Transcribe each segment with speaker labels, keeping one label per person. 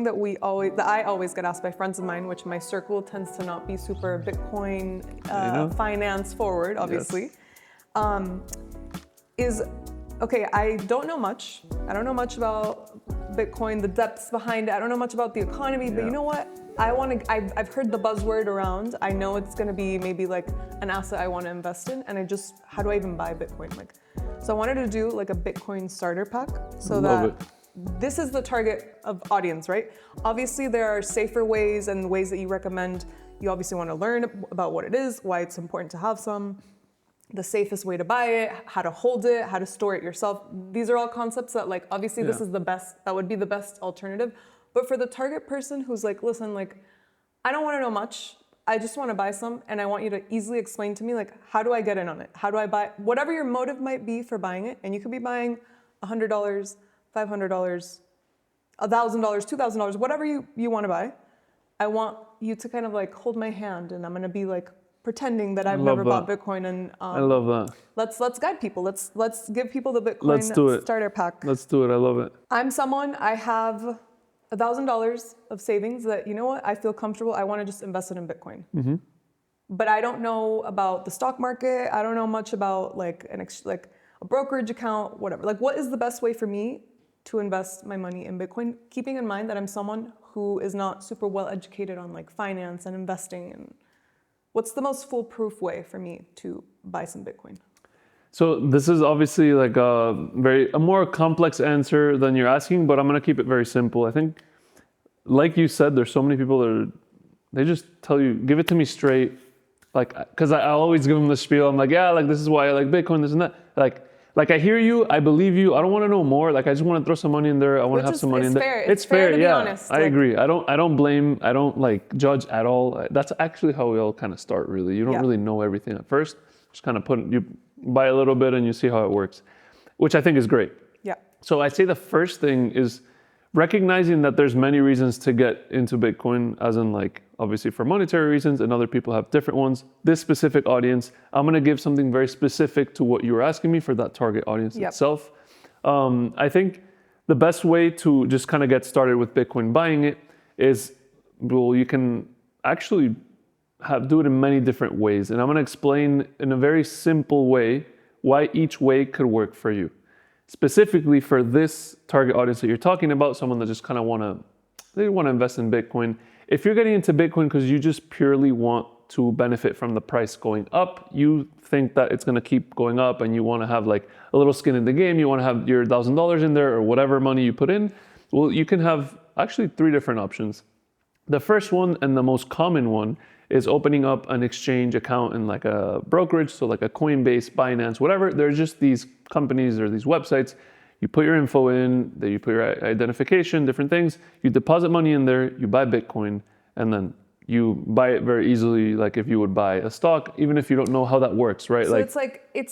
Speaker 1: That I always get asked by friends of mine, which my circle tends to not be super Bitcoin finance forward, obviously, is, okay, I don't know much. I don't know much about Bitcoin, the depths behind it. I don't know much about the economy, but you know what? I've heard the buzzword around. I know it's gonna be maybe like an asset I wanna invest in, and how do I even buy Bitcoin? So I wanted to do like a Bitcoin starter pack so this is the target of audience, right? Obviously there are safer ways and ways that you recommend. You obviously wanna learn about what it is, why it's important to have some, the safest way to buy it, how to hold it, how to store it yourself. These are all concepts that obviously this is the best, that would be the best alternative. But for the target person who's like, listen, I don't wanna know much, I just wanna buy some, and I want you to easily explain to me, how do I get in on it? How do I buy, whatever your motive might be for buying it, and you could be buying $100, $500, $1,000, $2,000, whatever you wanna buy. I want you to kind of hold my hand, and I'm gonna be pretending that I've never bought Bitcoin, and
Speaker 2: I love that.
Speaker 1: Let's guide people. Let's give people the Bitcoin starter pack.
Speaker 2: Let's do it. I love it.
Speaker 1: I'm someone, I have $1,000 of savings that, you know what, I feel comfortable. I want to just invest it in Bitcoin. But I don't know about the stock market. I don't know much about a brokerage account, whatever. What is the best way for me to invest my money in Bitcoin? Keeping in mind that I'm someone who is not super well educated on finance and investing, and what's the most foolproof way for me to buy some Bitcoin?
Speaker 2: So this is obviously a more complex answer than you're asking, but I'm gonna keep it very simple. I think, like you said, there's so many people they just tell you, give it to me straight. Cause I always give them the spiel. I'm this is why I like Bitcoin, this and that. I hear you, I believe you. I don't want to know more. I just want to throw some money in there. I want to have some money in there.
Speaker 1: It's fair to be honest.
Speaker 2: I agree. I don't blame. I don't judge at all. That's actually how we all kind of start. Really, you don't really know everything at first. Just kind of you buy a little bit and you see how it works, which I think is great.
Speaker 1: Yeah.
Speaker 2: So I'd say the first thing is recognizing that there's many reasons to get into Bitcoin, as in obviously for monetary reasons, and other people have different ones. This specific audience, I'm gonna give something very specific to what you were asking me for that target audience itself. I think the best way to just kind of get started with Bitcoin buying it is, you can actually do it in many different ways. And I'm gonna explain in a very simple way why each way could work for you. Specifically for this target audience that you're talking about, someone that just kind of wanna invest in Bitcoin. If you're getting into Bitcoin because you just purely want to benefit from the price going up, you think that it's gonna keep going up and you wanna have a little skin in the game, you wanna have your $1,000 in there or whatever money you put in, well, you can have actually 3 different options. The first one, and the most common one, is opening up an exchange account in a brokerage, so a Coinbase, Binance, whatever. There's just these companies or these websites. You put your info in, then you put your identification, different things. You deposit money in there, you buy Bitcoin, and then you buy it very easily, if you would buy a stock, even if you don't know how that works, right?
Speaker 1: So it's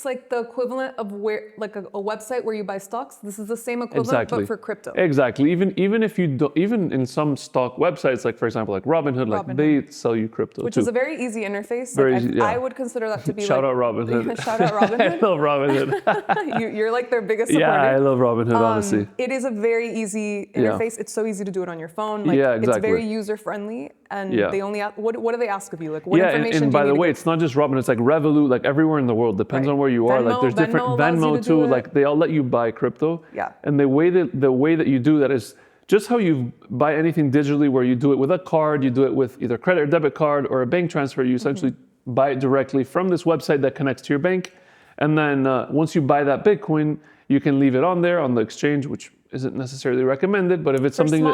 Speaker 1: like the equivalent of where a website where you buy stocks. This is the same equivalent, but for crypto.
Speaker 2: Exactly. Even if you don't, even in some stock websites, for example, Robinhood, they sell you crypto
Speaker 1: which
Speaker 2: too.
Speaker 1: is a very easy interface.
Speaker 2: I
Speaker 1: would consider that to be
Speaker 2: shout out Robinhood.
Speaker 1: Shout out Robinhood.
Speaker 2: I love Robinhood.
Speaker 1: You're their biggest supporter.
Speaker 2: Yeah, I love Robinhood, honestly.
Speaker 1: It is a very easy interface. It's so easy to do it on your phone. It's very user friendly, and they only what do they ask of you? What information
Speaker 2: and
Speaker 1: do
Speaker 2: by
Speaker 1: you
Speaker 2: the way, it's not just Robinhood, it's Revolut, everywhere in the world. Depends on where you are. There's different Venmo too. They all let you buy crypto.
Speaker 1: Yeah.
Speaker 2: And the way that you do that is just how you buy anything digitally, where you do it with a card, you do it with either credit or debit card or a bank transfer. You essentially buy it directly from this website that connects to your bank. And then once you buy that Bitcoin, you can leave it on there on the exchange, which isn't necessarily recommended, but if it's something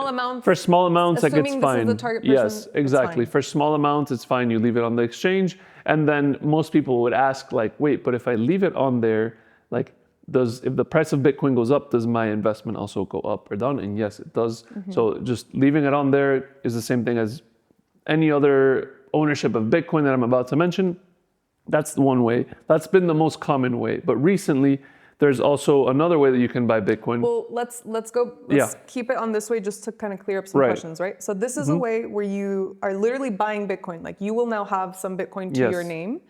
Speaker 2: for small amounts, it's fine.
Speaker 1: This is the target person,
Speaker 2: yes, exactly. For small amounts, it's fine. You leave it on the exchange, and then most people would ask, wait, but if I leave it on there, if the price of Bitcoin goes up, does my investment also go up or down? And yes, it does. So just leaving it on there is the same thing as any other ownership of Bitcoin that I'm about to mention. That's the one way. That's been the most common way. But recently, there's also another way that you can buy Bitcoin.
Speaker 1: Well, let's keep it on this way just to kind of clear up some questions, right? So this is a way where you are literally buying Bitcoin. You will now have some Bitcoin to your name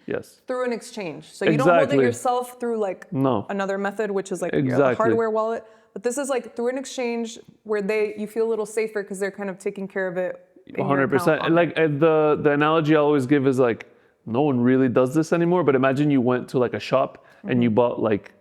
Speaker 1: through an exchange. So you don't hold it yourself through another method, which is a hardware wallet, But this is like through an exchange where you feel a little safer because they're kind of taking care of it.
Speaker 2: 100%. Like the analogy I always give is like, no one really does this anymore, but imagine you went to like a shop and you bought like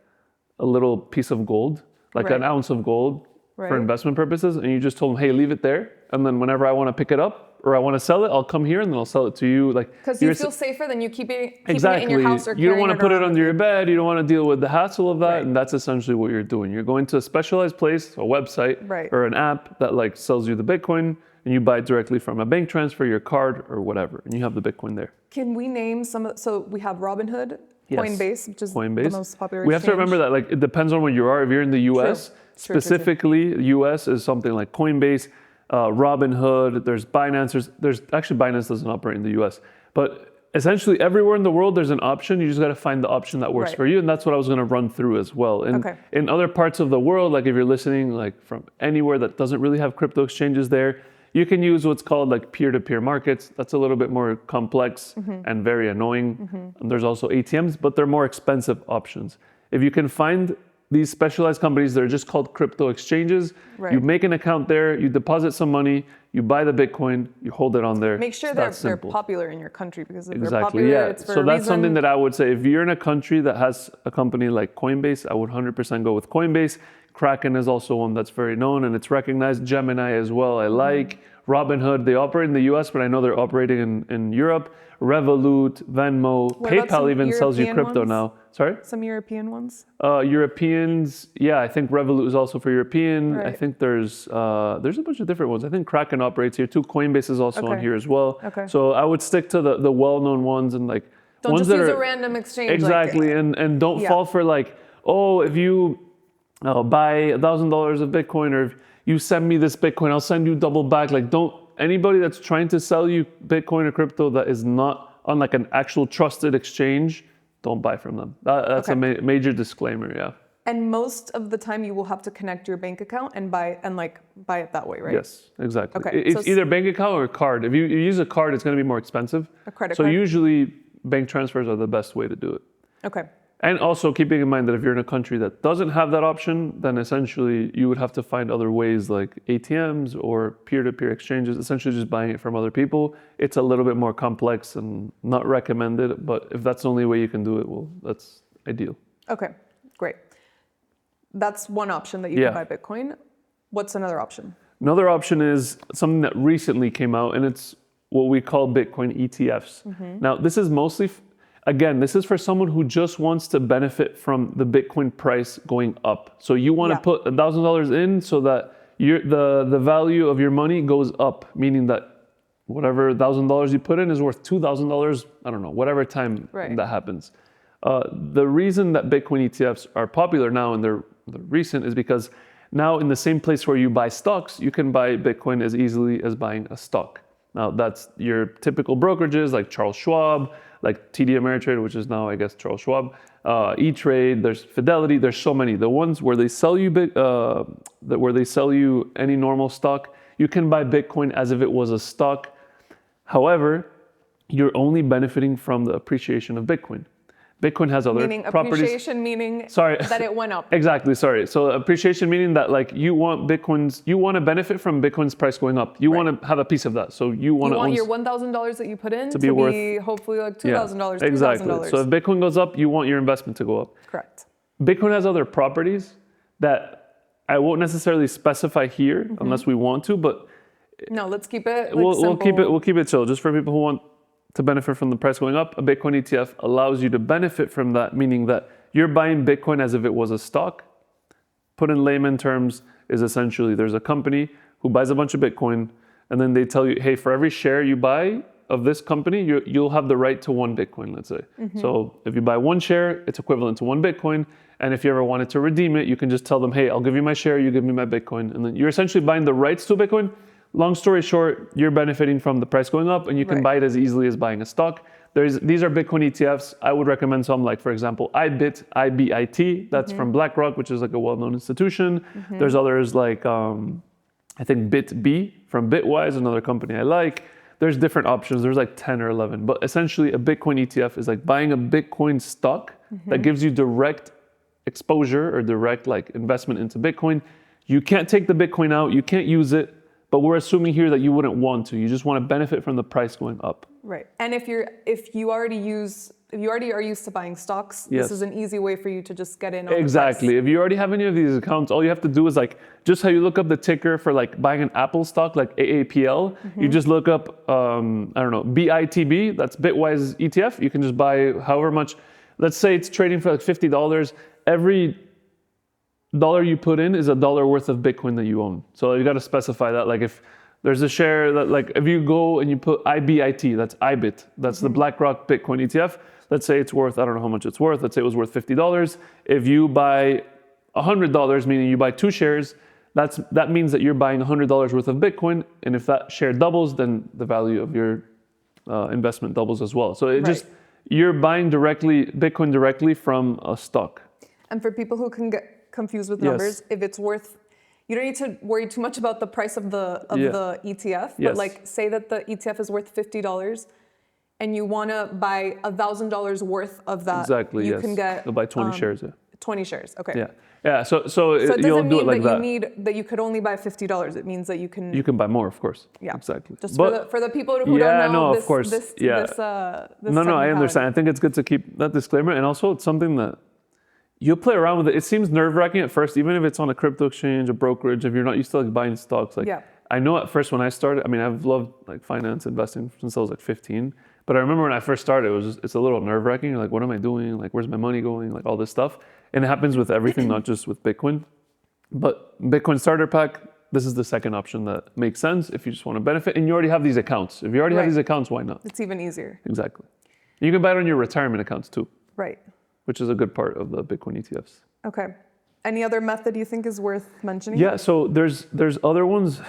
Speaker 2: a little piece of gold, like an ounce of gold for investment purposes, and you just told them, hey, leave it there, and then whenever I want to pick it up or I want to sell it, I'll come here and then I'll sell it to you. Like,
Speaker 1: because you feel safer than you keeping it
Speaker 2: exactly
Speaker 1: in your house or
Speaker 2: you don't want to put it under your
Speaker 1: you.
Speaker 2: bed. You don't want to deal with the hassle of that, and that's essentially what you're doing. You're going to a specialized place, a website or an app that like sells you the Bitcoin, and you buy it directly from a bank transfer, your card or whatever, and you have the Bitcoin there.
Speaker 1: Can we name so we have Robinhood, Coinbase, which is the most popular
Speaker 2: We have to remember that like it depends on where you are. If you're in the US, specifically, US is something like Coinbase, Robinhood, there's Binance, there's actually Binance doesn't operate in the US, but essentially everywhere in the world there's an option. You just got to find the option that works for you, and that's what I was going to run through as well. And in other parts of the world, like if you're listening like from anywhere that doesn't really have crypto exchanges there, you can use what's called like peer-to-peer markets. That's a little bit more complex and very annoying. And there's also ATMs, but they're more expensive options. If you can find these specialized companies that are just called crypto exchanges, you make an account there, you deposit some money, you buy the Bitcoin, you hold it on there.
Speaker 1: Make sure they're popular in your country, because if they're popular, it's for
Speaker 2: so
Speaker 1: a
Speaker 2: that's
Speaker 1: reason.
Speaker 2: something that I would say. If you're in a country that has a company like Coinbase, I would 100% go with Coinbase. Kraken is also one that's very known and it's recognized. Gemini as well, I like. Robinhood, they operate in the US, but I know they're operating in Europe. Revolut, Venmo, PayPal even sells you crypto now. Sorry?
Speaker 1: Some European ones?
Speaker 2: Europeans, yeah, I think Revolut is also for European. I think there's a bunch of different ones. I think Kraken operates here too. Coinbase is also on here as well. So I would stick to the well-known ones and like
Speaker 1: don't
Speaker 2: ones
Speaker 1: just use a random exchange.
Speaker 2: Exactly, and don't fall for like, oh, if you buy $1,000 of Bitcoin, or if you send me this Bitcoin, I'll send you double back. Like, anybody that's trying to sell you Bitcoin or crypto that is not on like an actual trusted exchange, don't buy from them. That's a major disclaimer, yeah.
Speaker 1: And most of the time you will have to connect your bank account and buy it that way, right?
Speaker 2: Yes, exactly.
Speaker 1: Okay,
Speaker 2: it's either bank account or card. If you use a card, it's going to be more expensive.
Speaker 1: A credit
Speaker 2: card. So usually bank transfers are the best way to do it.
Speaker 1: Okay.
Speaker 2: And also keeping in mind that if you're in a country that doesn't have that option, then essentially you would have to find other ways like ATMs or peer-to-peer exchanges, essentially just buying it from other people. It's a little bit more complex and not recommended, but if that's the only way you can do it, well, that's ideal.
Speaker 1: Okay, great. That's one option that you can buy Bitcoin. What's another option?
Speaker 2: Another option is something that recently came out, and it's what we call Bitcoin ETFs. Now, this is mostly... Again, this is for someone who just wants to benefit from the Bitcoin price going up. So you want to put $1,000 in so that the value of your money goes up, meaning that whatever $1,000 you put in is worth $2,000, I don't know, whatever time that happens. The reason that Bitcoin ETFs are popular now and they're recent is because now in the same place where you buy stocks, you can buy Bitcoin as easily as buying a stock. Now that's your typical brokerages like Charles Schwab, like TD Ameritrade, which is now, I guess, Charles Schwab, E-Trade, there's Fidelity, there's so many. The ones where they sell you any normal stock, you can buy Bitcoin as if it was a stock. However, you're only benefiting from the appreciation of Bitcoin. Bitcoin has other properties.
Speaker 1: Appreciation meaning that it went up.
Speaker 2: Exactly, sorry. So appreciation meaning that like you want to benefit from Bitcoin's price going up. You want to have a piece of that. So you want
Speaker 1: your $1,000 that you put in to be hopefully like $2,000,
Speaker 2: exactly.
Speaker 1: $3,000.
Speaker 2: So if Bitcoin goes up, you want your investment to go up.
Speaker 1: Correct.
Speaker 2: Bitcoin has other properties that I won't necessarily specify here unless we want to, but
Speaker 1: no, let's keep it
Speaker 2: we'll keep it chill just for people who want to benefit from the price going up. A Bitcoin ETF allows you to benefit from that, meaning that you're buying Bitcoin as if it was a stock. Put in layman terms is essentially there's a company who buys a bunch of Bitcoin and then they tell you, hey, for every share you buy of this company, you'll have the right to 1 Bitcoin, let's say. So if you buy 1 share, it's equivalent to 1 Bitcoin. And if you ever wanted to redeem it, you can just tell them, hey, I'll give you my share, you give me my Bitcoin. And then you're essentially buying the rights to Bitcoin. Long story short, you're benefiting from the price going up and you can buy it as easily as buying a stock. These are Bitcoin ETFs. I would recommend some like, for example, IBIT. That's from BlackRock, which is like a well-known institution. There's others like, I think BitB from Bitwise, another company I like. There's different options. There's like 10 or 11. But essentially a Bitcoin ETF is like buying a Bitcoin stock that gives you direct exposure or direct like investment into Bitcoin. You can't take the Bitcoin out, you can't use it, but we're assuming here that you wouldn't want to. You just want to benefit from the price going up.
Speaker 1: Right. And if you already are used to buying stocks, this is an easy way for you to just get in on
Speaker 2: Exactly.
Speaker 1: the price.
Speaker 2: If you already have any of these accounts, all you have to do is like just how you look up the ticker for like buying an Apple stock, like AAPL. You just look up BITB. That's Bitwise ETF. You can just buy however much. Let's say it's trading for like $50. Every dollar you put in is a dollar worth of Bitcoin that you own. So you got to specify that. Like if there's a share that like if you go and you put IBIT, that's IBIT, that's the BlackRock Bitcoin ETF. Let's say it's worth, I don't know how much it's worth. Let's say it was worth $50. If you buy $100, meaning you buy 2 shares, that means that you're buying $100 worth of Bitcoin. And if that share doubles, then the value of your investment doubles as well. So it just, you're buying Bitcoin directly from a stock.
Speaker 1: And for people who can get confused with numbers, if it's worth, you don't need to worry too much about the price of the ETF, but like say that the ETF is worth $50 and you want to buy $1,000 worth of that.
Speaker 2: Exactly,
Speaker 1: you can get
Speaker 2: you'll buy 20 shares.
Speaker 1: 20 shares, okay.
Speaker 2: Yeah, so
Speaker 1: it
Speaker 2: you'll
Speaker 1: doesn't
Speaker 2: do
Speaker 1: mean
Speaker 2: it like
Speaker 1: that you could only buy $50. It means that you can
Speaker 2: buy more, of course.
Speaker 1: Yeah,
Speaker 2: exactly.
Speaker 1: Just for the people who don't know
Speaker 2: of course.
Speaker 1: this
Speaker 2: No, I understand. I think it's good to keep that disclaimer, and also it's something that you'll play around with it. It seems nerve-wracking at first, even if it's on a crypto exchange, a brokerage, if you're not used to like buying stocks. Like I know at first when I started, I mean, I've loved like finance investing since I was like 15. But I remember when I first started, it's a little nerve-wracking. You're like, what am I doing? Like, where's my money going? Like all this stuff. And it happens with everything, not just with Bitcoin. But Bitcoin Starter Pack, this is the second option that makes sense if you just want to benefit. And you already have these accounts. If you already have these accounts, why not?
Speaker 1: It's even easier.
Speaker 2: Exactly. You can buy it on your retirement accounts too.
Speaker 1: Right.
Speaker 2: Which is a good part of the Bitcoin ETFs.
Speaker 1: Okay. Any other method you think is worth mentioning?
Speaker 2: Yeah, so there's other ones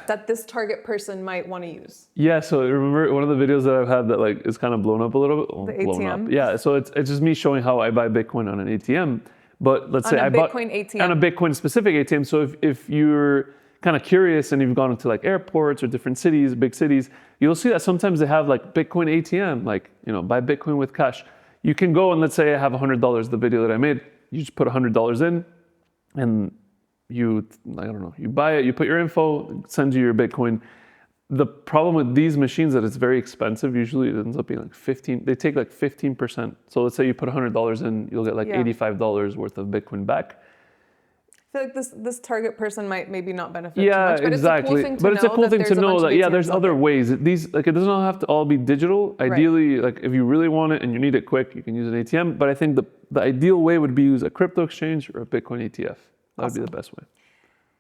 Speaker 1: that this target person might want to use.
Speaker 2: Yeah, so remember one of the videos that I've had that like is kind of blown up a little bit?
Speaker 1: The ATM?
Speaker 2: Yeah, so it's just me showing how I buy Bitcoin on an ATM. But let's say I bought on a Bitcoin specific ATM. So if you're kind of curious and you've gone into like airports or different cities, big cities, you'll see that sometimes they have like Bitcoin ATM, like, buy Bitcoin with cash. You can go and let's say I have $100, the video that I made, you just put $100 in and you buy it, you put your info, it sends you your Bitcoin. The problem with these machines that it's very expensive. Usually it ends up being like 15, they take like 15%. So let's say you put $100 in, you'll get like $85 worth of Bitcoin back. I feel like this target person might maybe not benefit too much, but
Speaker 1: exactly.
Speaker 2: It's a cool thing to know that there's other ways. These like it doesn't have to all be digital. Ideally, like if you really want it and you need it quick, you can use an ATM. But I think the ideal way would be use a crypto exchange or a Bitcoin ETF. That would be the best way.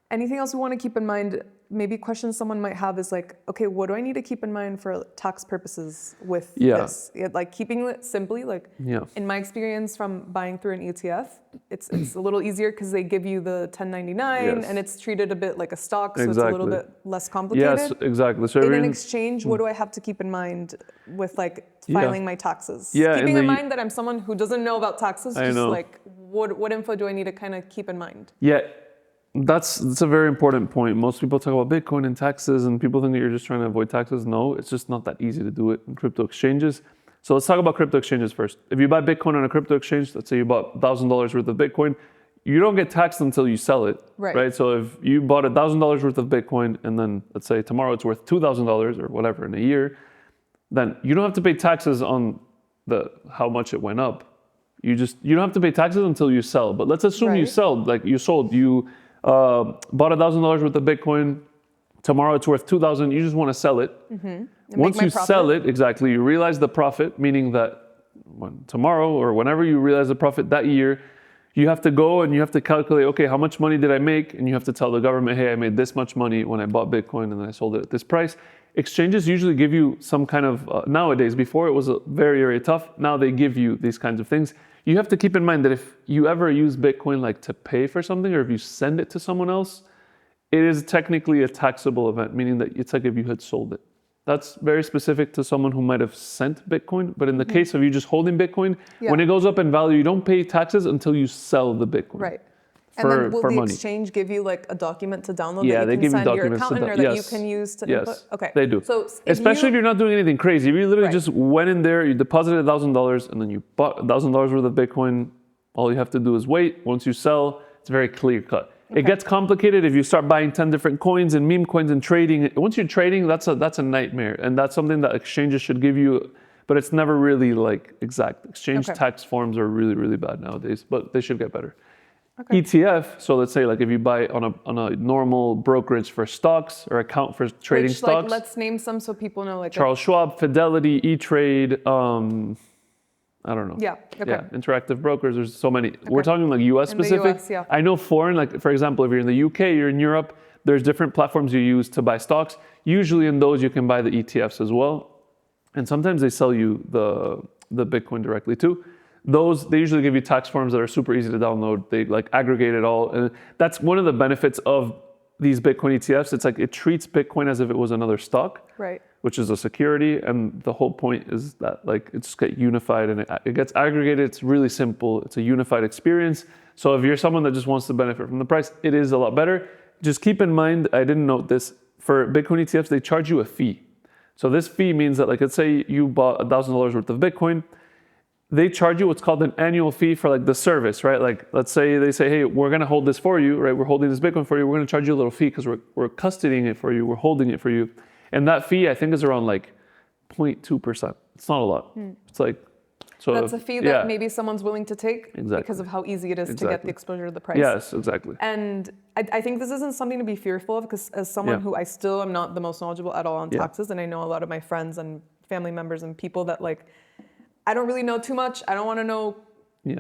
Speaker 2: Anything else we want to keep in mind? Maybe questions someone might have is like, okay, what do I need to keep in mind for tax purposes with this? Like keeping it simply, like in my experience from buying through an ETF, it's a little easier because they give you the 1099 and it's treated a bit like a stock, so it's a little bit less complicated. Yes, exactly. So in an exchange, what do I have to keep in mind with like filing my taxes? Keeping in mind that I'm someone who doesn't know about taxes, like what info do I need to kind of keep in mind? That's a very important point. Most people talk about Bitcoin and taxes and people think that you're just trying to avoid taxes. No, it's just not that easy to do it in crypto exchanges. So let's talk about crypto exchanges first. If you buy Bitcoin on a crypto exchange, let's say you bought $1,000 worth of Bitcoin, you don't get taxed until you sell it, right? So if you bought $1,000 worth of Bitcoin and then let's say tomorrow it's worth $2,000 or whatever in a year, then you don't have to pay taxes on how much it went up. You don't have to pay taxes until you sell. But let's assume you sold, bought $1,000 worth of Bitcoin. Tomorrow it's worth $2,000. You just want to sell it. Once you sell it, you realize the profit, meaning that tomorrow or whenever you realize the profit that year, you have to go and you have to calculate, okay, how much money did I make? And you have to tell the government, hey, I made this much money when I bought Bitcoin and then I sold it at this price. Exchanges usually give you some kind of, nowadays, before it was very, very tough. Now they give you these kinds of things. You have to keep in mind that if you ever use Bitcoin like to pay for something or if you send it to someone else, it is technically a taxable event, meaning that it's like if you had sold it. That's very specific to someone who might have sent Bitcoin. But in the case of you just holding Bitcoin, when it goes up in value, you don't pay taxes until you sell the Bitcoin. Right. And then will the exchange give you like a document to download that you can send your accountant or that you can use to input? Okay. They do. So especially if you're not doing anything crazy. If you literally just went in there, you deposited $1,000 and then you bought $1,000 worth of Bitcoin All you have to do is wait. Once you sell, it's very clear cut. It gets complicated if you start buying 10 different coins and meme coins and trading. Once you're trading, that's a nightmare. And that's something that exchanges should give you, but it's never really like exact. Exchange tax forms are really, really bad nowadays, but they should get better. ETF, so let's say like if you buy on a normal brokerage for stocks or account for trading stocks.
Speaker 1: Like, let's name some so people know. Like
Speaker 2: Charles Schwab, Fidelity, E-Trade, I don't know.
Speaker 1: Yeah.
Speaker 2: Interactive brokers. There's so many. We're talking like US specific.
Speaker 1: The US,
Speaker 2: I know foreign, like for example, if you're in the UK, you're in Europe, there's different platforms you use to buy stocks. Usually in those you can buy the ETFs as well. And sometimes they sell you the Bitcoin directly too. Those, they usually give you tax forms that are super easy to download. They like aggregate it all. And that's one of the benefits of these Bitcoin ETFs. It's like it treats Bitcoin as if it was another stock.
Speaker 1: Right.
Speaker 2: Which is a security, and the whole point is that like it's just get unified and it gets aggregated. It's really simple. It's a unified experience. So if you're someone that just wants to benefit from the price, it is a lot better. Just keep in mind, I didn't note this, for Bitcoin ETFs, they charge you a fee. So this fee means that like, let's say you bought $1,000 worth of Bitcoin, they charge you what's called an annual fee for like the service, right? Like let's say they say, hey, we're gonna hold this for you, right? We're holding this Bitcoin for you. We're gonna charge you a little fee because we're custodying it for you. We're holding it for you. And that fee, I think, is around like 0.2%. It's not a lot. It's like, so
Speaker 1: that's a fee that maybe someone's willing to take because of how easy it is to get the exposure to the price.
Speaker 2: Yes, exactly.
Speaker 1: And I think this isn't something to be fearful of, because as someone who I still am not the most knowledgeable at all on taxes, and I know a lot of my friends and family members and people that like, I don't really know too much. I don't want to know.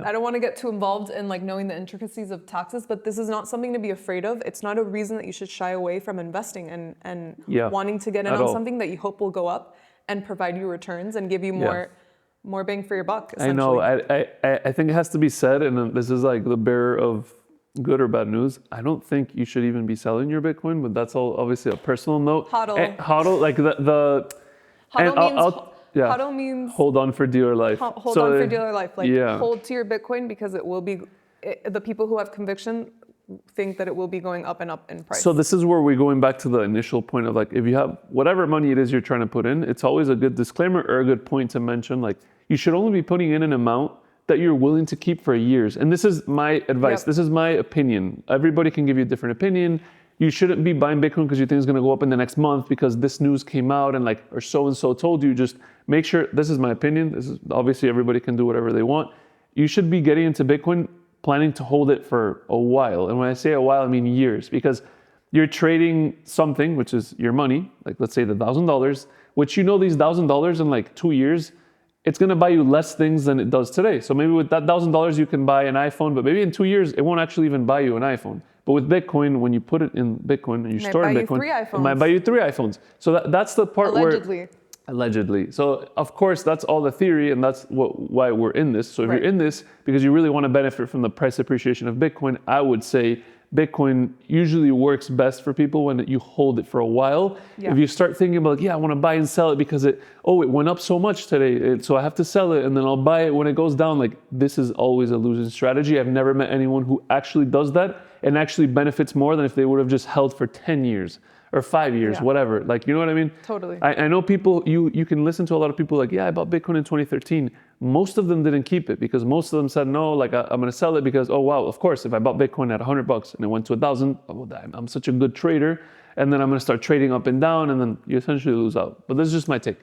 Speaker 1: I don't want to get too involved in like knowing the intricacies of taxes, but this is not something to be afraid of. It's not a reason that you should shy away from investing and wanting to get in on something that you hope will go up and provide you returns and give you more bang for your buck.
Speaker 2: I know. I think it has to be said, and this is like the bearer of good or bad news. I don't think you should even be selling your Bitcoin, but that's all obviously a personal note.
Speaker 1: HODL.
Speaker 2: Like the
Speaker 1: HODL means
Speaker 2: hold on for dear life.
Speaker 1: Hold on for dear life. Like hold to your Bitcoin, because it will be, the people who have conviction think that it will be going up and up in price.
Speaker 2: So this is where we're going back to the initial point of like, if you have whatever money it is you're trying to put in, it's always a good disclaimer or a good point to mention, like you should only be putting in an amount that you're willing to keep for years. And this is my advice. This is my opinion. Everybody can give you a different opinion. You shouldn't be buying Bitcoin because you think it's going to go up in the next month because this news came out and like, or so-and-so told you. Just make sure, this is my opinion. This is obviously everybody can do whatever they want. You should be getting into Bitcoin planning to hold it for a while. And when I say a while, I mean years, because you're trading something, which is your money, like let's say the $1,000, which you know these $1,000 in like 2 years, it's going to buy you less things than it does today. So maybe with that $1,000, you can buy an iPhone, but maybe in 2 years, it won't actually even buy you an iPhone. But with Bitcoin, when you put it in Bitcoin and you store it in Bitcoin, it might buy you 3 iPhones. So that's the part Allegedly. So of course, that's all the theory, and that's why we're in this. So if you're in this because you really want to benefit from the price appreciation of Bitcoin, I would say Bitcoin usually works best for people when you hold it for a while. If you start thinking about, I want to buy and sell it because it went up so much today, so I have to sell it and then I'll buy it when it goes down. Like, this is always a losing strategy. I've never met anyone who actually does that and actually benefits more than if they would have just held for 10 years or 5 years, whatever. Like, you know what I mean?
Speaker 1: Totally.
Speaker 2: I know people, you can listen to a lot of people like, I bought Bitcoin in 2013. Most of them didn't keep it because most of them said, no, like I'm going to sell it because, oh, wow, of course, if I bought Bitcoin at $100 and it went to 1,000, I'm such a good trader. And then I'm going to start trading up and down, and then you essentially lose out. But this is just my take.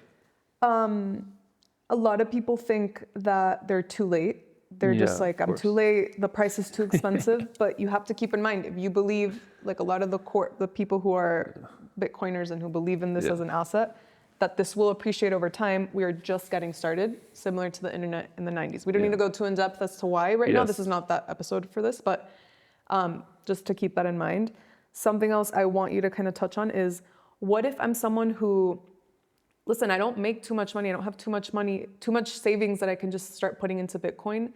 Speaker 1: A lot of people think that they're too late. They're just like, I'm too late, the price is too expensive. But you have to keep in mind, if you believe, like a lot of the people who are Bitcoiners and who believe in this as an asset, that this will appreciate over time. We are just getting started, similar to the internet in the 90s. We don't need to go too in depth as to why right now. This is not that episode for this, but just to keep that in mind. Something else I want you to kind of touch on is, what if I'm someone who, listen, I don't make too much money. I don't have too much money, too much savings that I can just start putting into Bitcoin.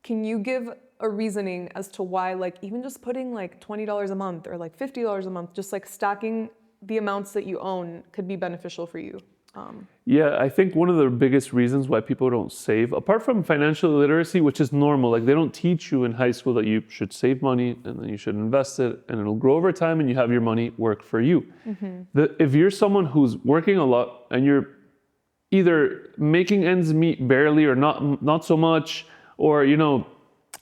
Speaker 1: Can you give a reasoning as to why, like, even just putting like $20 a month or like $50 a month, just like stacking the amounts that you own could be beneficial for you?
Speaker 2: I think one of the biggest reasons why people don't save, apart from financial literacy, which is normal, like they don't teach you in high school that you should save money and then you should invest it and it'll grow over time and you have your money work for you. If you're someone who's working a lot and you're either making ends meet barely or not so much, or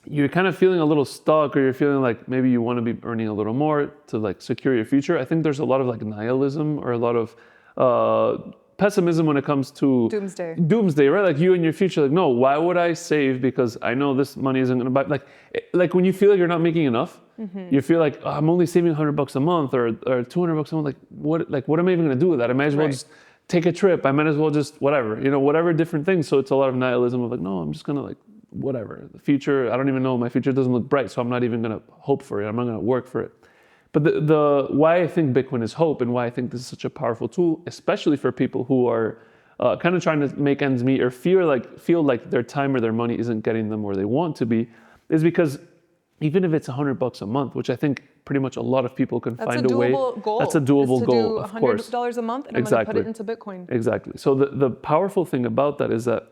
Speaker 2: you're kind of feeling a little stuck, or you're feeling like maybe you want to be earning a little more to like secure your future, I think there's a lot of like nihilism or a lot of pessimism when it comes to doomsday, right? Like you and your future, like, no, why would I save? Because I know this money isn't going to buy, like when you feel like you're not making enough, you feel like, oh, I'm only saving $100 a month or $200 a month. What am I even going to do with that? I might as well just take a trip. I might as well just whatever, whatever different things. So it's a lot of nihilism of like, no, I'm just going to like, whatever. The future, I don't even know. My future doesn't look bright, so I'm not even going to hope for it. I'm not going to work for it. But the why I think Bitcoin is hope and why I think this is such a powerful tool, especially for people who are kind of trying to make ends meet or feel like their time or their money isn't getting them where they want to be, is because even if it's $100 a month, which I think pretty much a lot of people can find a way. That's a doable goal, of course.
Speaker 1: $100 a month, and I'm going to put it into Bitcoin.
Speaker 2: Exactly. So the powerful thing about that is that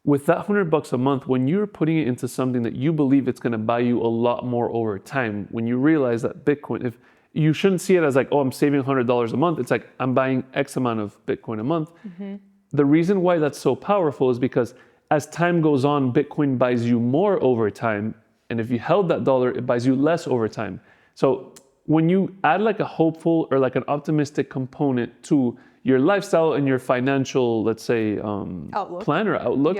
Speaker 2: with that $100 a month, when you're putting it into something that you believe it's going to buy you a lot more over time, when you realize that Bitcoin, if you shouldn't see it as like, oh, I'm saving $100 a month. It's like, I'm buying X amount of Bitcoin a month. The reason why that's so powerful is because as time goes on, Bitcoin buys you more over time. And if you held that dollar, it buys you less over time. So when you add like a hopeful or like an optimistic component to your lifestyle and your financial, let's say, plan or outlook,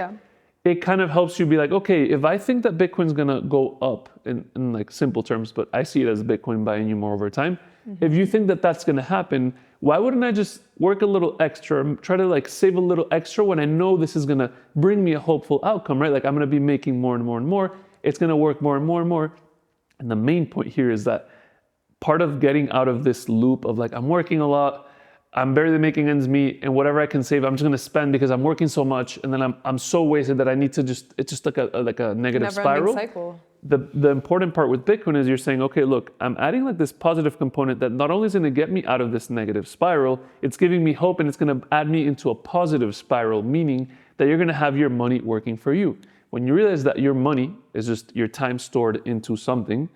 Speaker 2: it kind of helps you be like, okay, if I think that Bitcoin's gonna go up in like simple terms, but I see it as Bitcoin buying you more over time. If you think that that's gonna happen, why wouldn't I just work a little extra, try to like save a little extra when I know this is gonna bring me a hopeful outcome, right? Like I'm gonna be making more and more and more. It's gonna work more and more and more. And the main point here is that part of getting out of this loop of like, I'm working a lot, I'm barely making ends meet, and whatever I can save, I'm just gonna spend because I'm working so much, and then I'm so wasted that I need to it's just like a negative spiral.
Speaker 1: Cycle.
Speaker 2: The important part with Bitcoin is you're saying, okay, look, I'm adding like this positive component that not only is gonna get me out of this negative spiral, it's giving me hope, and it's gonna add me into a positive spiral, meaning that you're gonna have your money working for you. When you realize that your money is just your time stored into something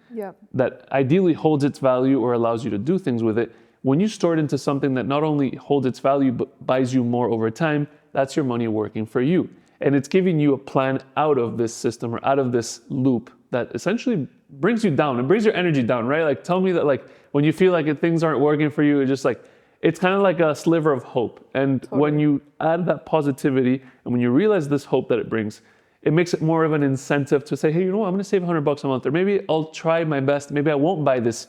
Speaker 2: that ideally holds its value or allows you to do things with it, when you store it into something that not only holds its value but buys you more over time, that's your money working for you. And it's giving you a plan out of this system or out of this loop that essentially brings you down and brings your energy down, right? Like tell me that like when you feel like things aren't working for you, it's just like, it's kind of like a sliver of hope. And when you add that positivity and when you realize this hope that it brings, it makes it more of an incentive to say, hey, you know what, I'm gonna save $100 a month, or maybe I'll try my best. Maybe I won't buy this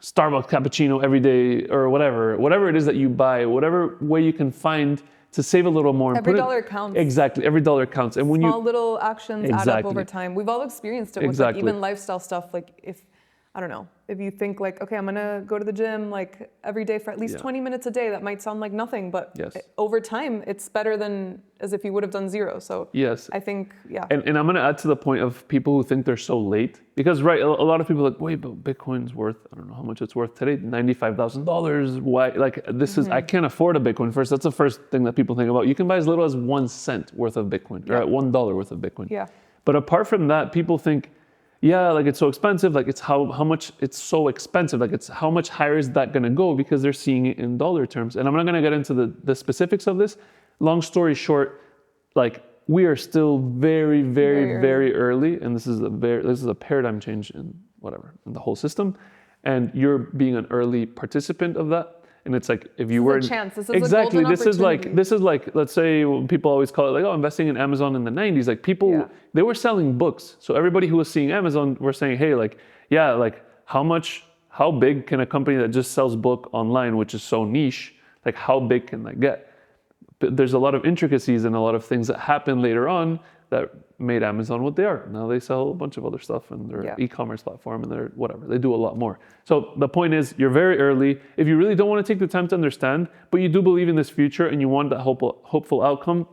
Speaker 2: Starbucks cappuccino every day or whatever it is that you buy, whatever way you can find to save a little more.
Speaker 1: Every dollar counts.
Speaker 2: Exactly, every dollar counts. And when
Speaker 1: Small little actions add up over time. We've all experienced it with like even lifestyle stuff. Like if, I don't know, if you think like, okay, I'm gonna go to the gym like every day for at least 20 minutes a day, that might sound like nothing, but over time, it's better than as if you would have done zero. So I think,
Speaker 2: And I'm gonna add to the point of people who think they're so late, because a lot of people are like, wait, but Bitcoin's worth, I don't know how much it's worth today, $95,000. Why? Like this is, I can't afford a Bitcoin first. That's the first thing that people think about. You can buy as little as 1 cent worth of Bitcoin, right? $1 worth of Bitcoin. But apart from that, people think, like it's so expensive, like it's how much it's so expensive, like it's how much higher is that gonna go, because they're seeing it in dollar terms. And I'm not gonna get into the specifics of this. Long story short, like we are still very, very, very early, and this is a paradigm change in the whole system. And you're being an early participant of that. And it's like if you were
Speaker 1: chance. This is
Speaker 2: exactly
Speaker 1: a golden
Speaker 2: this is like let's say people always call it like, oh, investing in Amazon in the 90s. Like people they were selling books. So everybody who was seeing Amazon were saying, hey, like how big can a company that just sells book online, which is so niche, like how big can that get? But there's a lot of intricacies and a lot of things that happen later on that made Amazon what they are. Now they sell a bunch of other stuff and they're e-commerce platform and they're whatever. They do a lot more. So the point is, you're very early. If you really don't want to take the time to understand, but you do believe in this future and you want that hopeful outcome,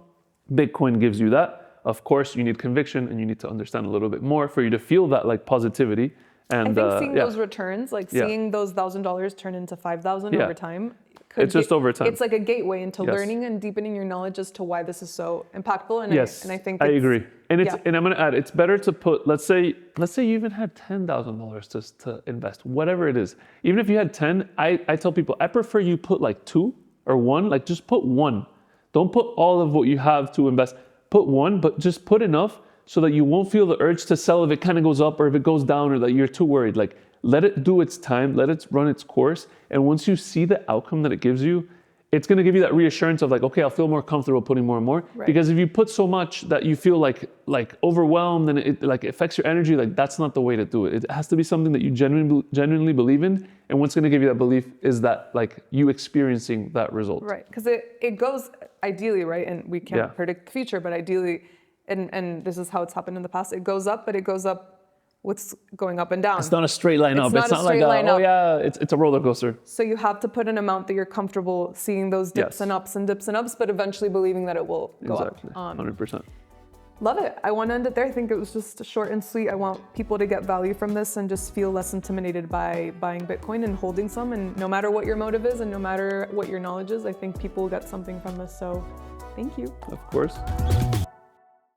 Speaker 2: Bitcoin gives you that. Of course, you need conviction and you need to understand a little bit more for you to feel that like positivity. And
Speaker 1: I think seeing those returns, like seeing those $1,000 turn into $5,000 over time,
Speaker 2: it's just over time.
Speaker 1: It's like a gateway into learning and deepening your knowledge as to why this is so impactful. And I think
Speaker 2: I agree. And and I'm going to add, it's better to put, let's say you even had $10,000 to invest, whatever it is. Even if you had 10, I tell people, I prefer you put like 2 or 1, like just put 1. Don't put all of what you have to invest. Put 1, but just put enough so that you won't feel the urge to sell if it kind of goes up or if it goes down or that you're too worried. Like, let it do its time, let it run its course. And once you see the outcome that it gives you, it's going to give you that reassurance of like, okay, I'll feel more comfortable putting more and more.
Speaker 1: Right.
Speaker 2: Because if you put so much that you feel like overwhelmed and it like affects your energy, like that's not the way to do it. It has to be something that you genuinely believe in. And what's going to give you that belief is that like you experiencing that result.
Speaker 1: Right, because it goes ideally, right? And we can't predict the future, but ideally, and this is how it's happened in the past, it goes up, but it goes up with going up and down.
Speaker 2: It's not a straight line up. It's not like, oh yeah, it's a roller coaster.
Speaker 1: So you have to put an amount that you're comfortable seeing those dips and ups and dips and ups, but eventually believing that it will go up.
Speaker 2: 100%.
Speaker 1: Love it. I want to end it there. I think it was just short and sweet. I want people to get value from this and just feel less intimidated by buying Bitcoin and holding some. And no matter what your motive is and no matter what your knowledge is, I think people get something from this. So thank you.
Speaker 2: Of course.